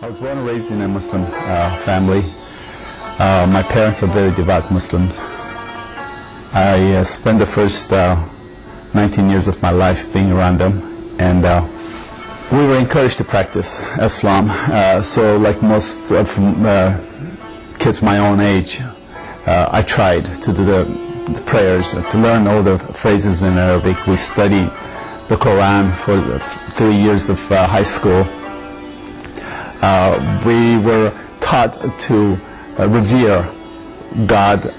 I was born and raised in a Muslim family. My parents are very devout Muslims. I spent the first 19 years of my life being around them, and we were encouraged to practice Islam. So like most of kids my own age, I tried to do the prayers, to learn all the phrases in Arabic. We studied the Quran for 3 years of high school. We were taught to revere God,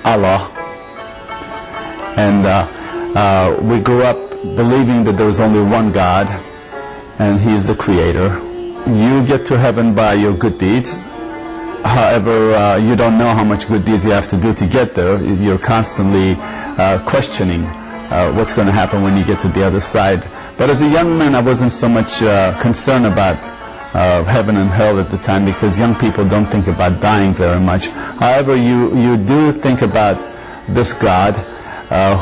Allah, and we grew up believing that there was only one God, and He is the Creator. You get to heaven by your good deeds. However, you don't know how much good deeds you have to do to get there. You're constantly questioning what's going to happen when you get to the other side. But as a young man, I wasn't so much concerned about heaven and hell at the time, because young people don't think about dying very much. However, you do think about this God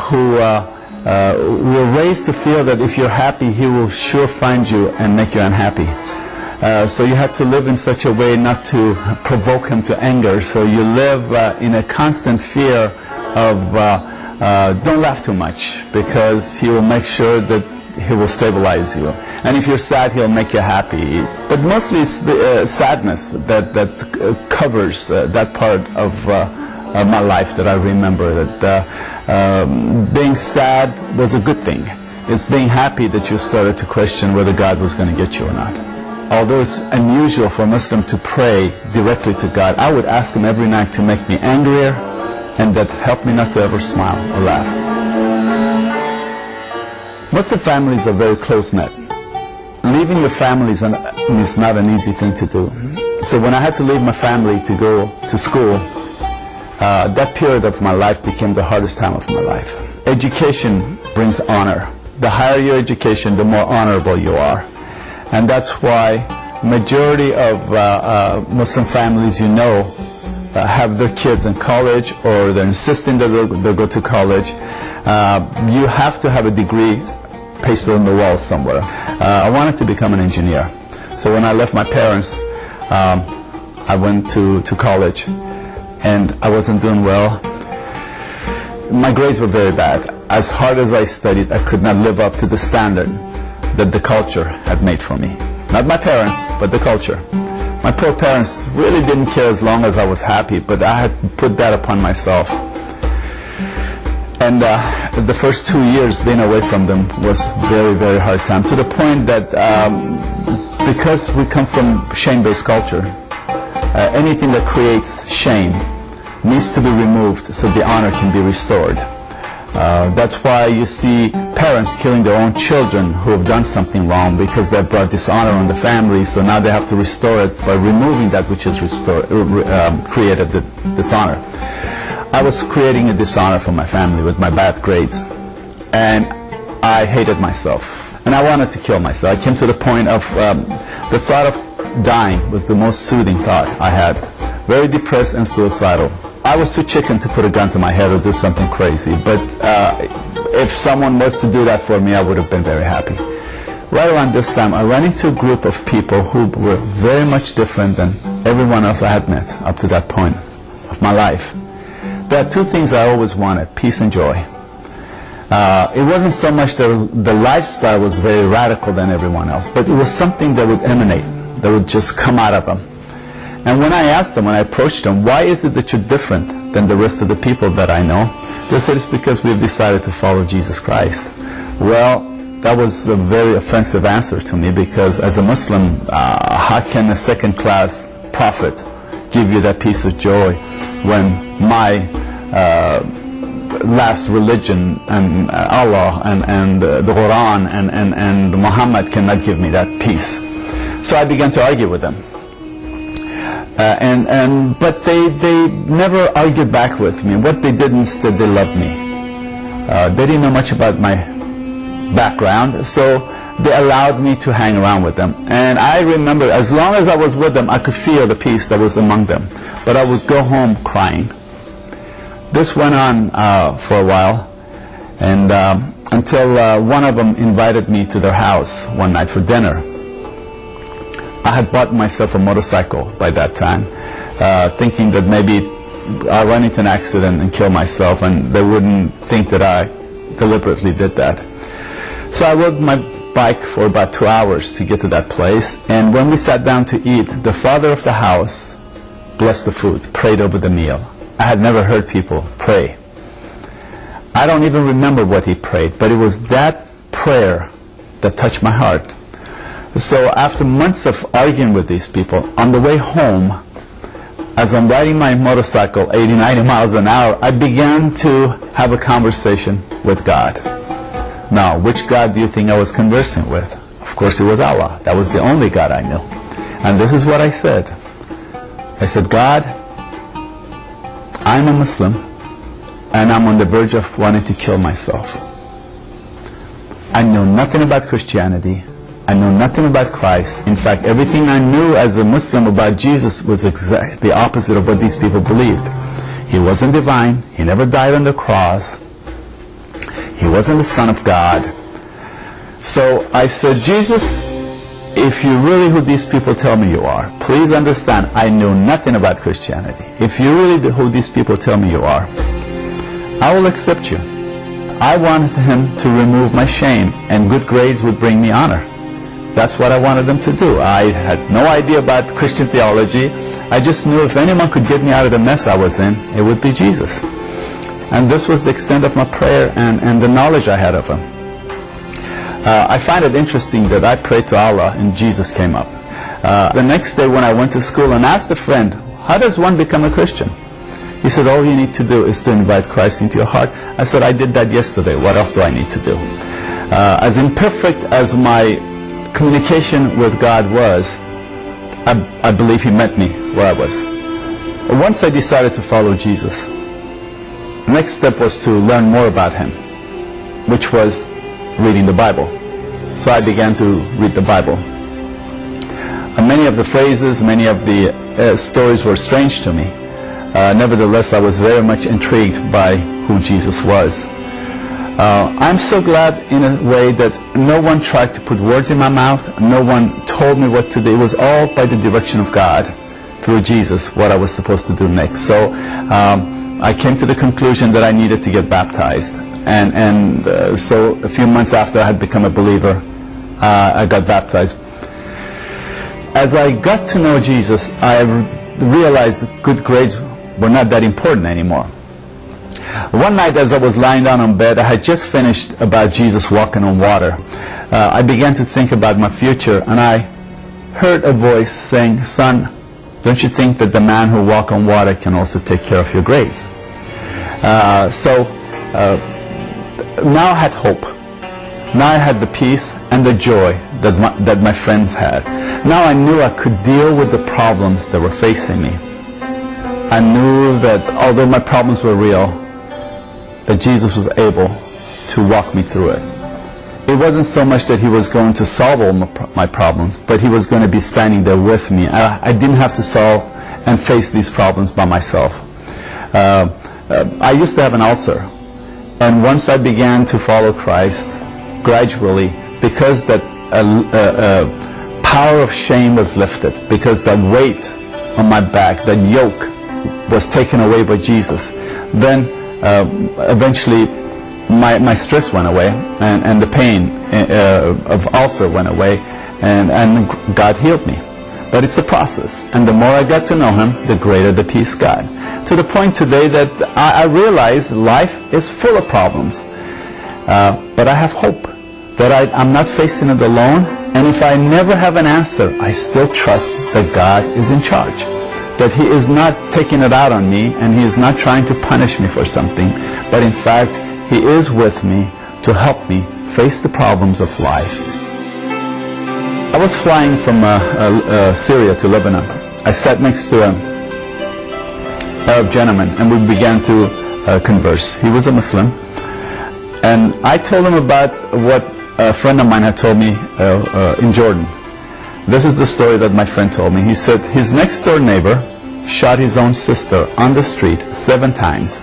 who were raised to feel that if you're happy, He will sure find you and make you unhappy. So you have to live in such a way not to provoke Him to anger. So you live in a constant fear of don't laugh too much, because He will make sure that He will stabilize you. And if you're sad, He'll make you happy. But mostly it's sadness that covers that part of my life that I remember. That being sad was a good thing. It's being happy that you started to question whether God was going to get you or not. Although it's unusual for a Muslim to pray directly to God, I would ask Him every night to make me angrier, and that helped me not to ever smile or laugh. Most of families are very close-knit. Leaving your family is not an easy thing to do. So when I had to leave my family to go to school, that period of my life became the hardest time of my life. Education brings honor. The higher your education, the more honorable you are. And that's why majority of Muslim families have their kids in college, or they're insisting that they'll go to college. You have to have a degree pasted on the wall somewhere. I wanted to become an engineer. So when I left my parents, I went to college, and I wasn't doing well. My grades were very bad. As hard as I studied, I could not live up to the standard that the culture had made for me. Not my parents, but the culture. My poor parents really didn't care as long as I was happy, but I had put that upon myself. And the first 2 years being away from them was very, very hard time, to the point that because we come from shame-based culture, anything that creates shame needs to be removed so the honor can be restored. That's why you see parents killing their own children who have done something wrong, because they brought dishonor on the family, so now they have to restore it by removing that which has created the dishonor. I was creating a dishonor for my family with my bad grades, and I hated myself, and I wanted to kill myself. I came to the point of the thought of dying was the most soothing thought I had. Very depressed and suicidal. I was too chicken to put a gun to my head or do something crazy, but if someone was to do that for me, I would have been very happy. Right around this time, I ran into a group of people who were very much different than everyone else I had met up to that point of my life. There are two things I always wanted: peace and joy. It wasn't so much the lifestyle was very radical than everyone else, but it was something that would emanate, that would just come out of them. And when I asked them, when I approached them, why is it that you're different than the rest of the people that I know? They said, it's because we've decided to follow Jesus Christ. Well, that was a very offensive answer to me, because as a Muslim, how can a second-class prophet give you that peace of joy when my last religion and Allah and the Quran and Muhammad cannot give me that peace? So I began to argue with them. But they never argued back with me. What they did instead, they loved me. They didn't know much about my background, so they allowed me to hang around with them. And I remember, as long as I was with them, I could feel the peace that was among them. But I would go home crying. This went on for a while, and until one of them invited me to their house one night for dinner. I had bought myself a motorcycle by that time, thinking that maybe I'll run into an accident and kill myself, and they wouldn't think that I deliberately did that. So I rode my bike for about 2 hours to get to that place, and when we sat down to eat, the father of the house blessed the food, prayed over the meal. I had never heard people pray. I don't even remember what he prayed, but it was that prayer that touched my heart. So after months of arguing with these people, on the way home, as I'm riding my motorcycle 80, 90 miles an hour, I began to have a conversation with God. Now, which God do you think I was conversing with? Of course, it was Allah. That was the only God I knew. And this is what I said. I said, God, I'm a Muslim, and I'm on the verge of wanting to kill myself. I know nothing about Christianity. I know nothing about Christ. In fact, everything I knew as a Muslim about Jesus was exactly the opposite of what these people believed. He wasn't divine. He never died on the cross. He wasn't the Son of God. So I said, Jesus, if you're really who these people tell me you are, please understand, I know nothing about Christianity. If you're really who these people tell me you are, I will accept you. I wanted him to remove my shame, and good grades would bring me honor. That's what I wanted them to do. I had no idea about Christian theology. I just knew if anyone could get me out of the mess I was in, it would be Jesus. And this was the extent of my prayer and the knowledge I had of him. I find it interesting that I prayed to Allah and Jesus came up. The next day when I went to school and asked a friend, how does one become a Christian? He said, all you need to do is to invite Christ into your heart. I said, I did that yesterday. What else do I need to do? As imperfect as my communication with God was, I believe he met me where I was. Once I decided to follow Jesus, the next step was to learn more about him, which was reading the Bible. So I began to read the Bible. Many of the phrases, many of the stories were strange to me. Nevertheless, I was very much intrigued by who Jesus was. I'm so glad in a way that no one tried to put words in my mouth. No one told me what to do. It was all by the direction of God through Jesus what I was supposed to do next. So I came to the conclusion that I needed to get baptized. So a few months after I had become a believer, I got baptized. As I got to know Jesus, I realized that good grades were not that important anymore. One night as I was lying down on bed, I had just finished about Jesus walking on water. I began to think about my future, and I heard a voice saying, son, don't you think that the man who walks on water can also take care of your grades? So now I had hope. Now I had the peace and the joy that my friends had. Now I knew I could deal with the problems that were facing me. I knew that although my problems were real, that Jesus was able to walk me through it. It wasn't so much that he was going to solve all my problems, but he was going to be standing there with me. I didn't have to solve and face these problems by myself. I used to have an ulcer, and once I began to follow Christ, gradually, because that power of shame was lifted, because that weight on my back, that yoke was taken away by Jesus, then eventually my stress went away, and the pain of ulcer went away, and God healed me. But it's a process, and the more I got to know him, the greater the peace got. To the point today that I realize life is full of problems, but I have hope that I'm not facing it alone, and if I never have an answer, I still trust that God is in charge, that he is not taking it out on me, and he is not trying to punish me for something, but in fact he is with me to help me face the problems of life. I was flying from Syria to Lebanon. I sat next to an Arab gentleman, and we began to converse. He was a Muslim, and I told him about what a friend of mine had told me in Jordan. This is the story that my friend told me. He said his next door neighbor shot his own sister on the street 7 times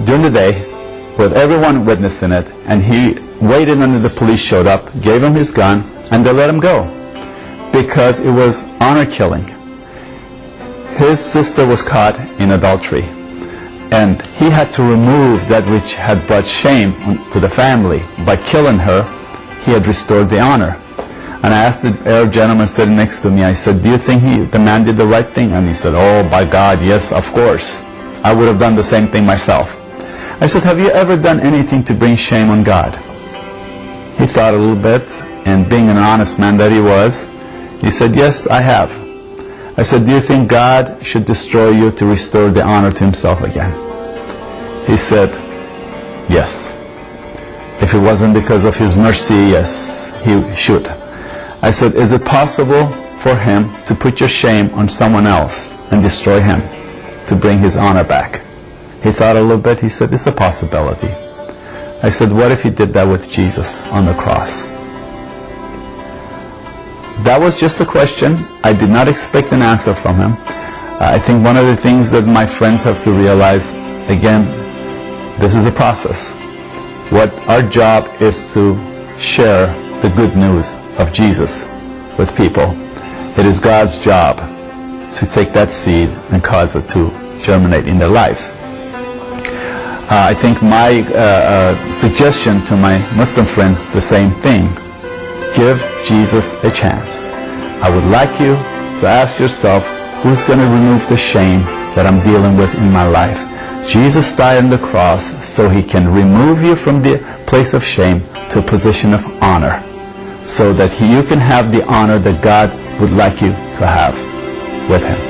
during the day, with everyone witnessing it, and he waited until the police showed up, gave him his gun, and they let him go. because it was honor killing. His sister was caught in adultery, and he had to remove that which had brought shame to the family. By killing her, he had restored the honor. And I asked the Arab gentleman sitting next to me, I said, do you think the man did the right thing? And he said, oh, by God, yes, of course. I would have done the same thing myself. I said, have you ever done anything to bring shame on God? He thought a little bit, and being an honest man that he was, he said, yes, I have. I said, do you think God should destroy you to restore the honor to himself again? He said, yes. If it wasn't because of his mercy, yes, he should. I said, is it possible for him to put your shame on someone else and destroy him to bring his honor back? He thought a little bit. He said, it's a possibility. I said, what if he did that with Jesus on the cross? That was just a question. I did not expect an answer from him. I think one of the things that my friends have to realize, again, this is a process. What our job is to share the good news of Jesus with people. It is God's job to take that seed and cause it to germinate in their lives. I think my suggestion to my Muslim friends, the same thing. Give Jesus a chance. I would like you to ask yourself, who's going to remove the shame that I'm dealing with in my life? Jesus died on the cross so he can remove you from the place of shame to a position of honor, so that you can have the honor that God would like you to have with him.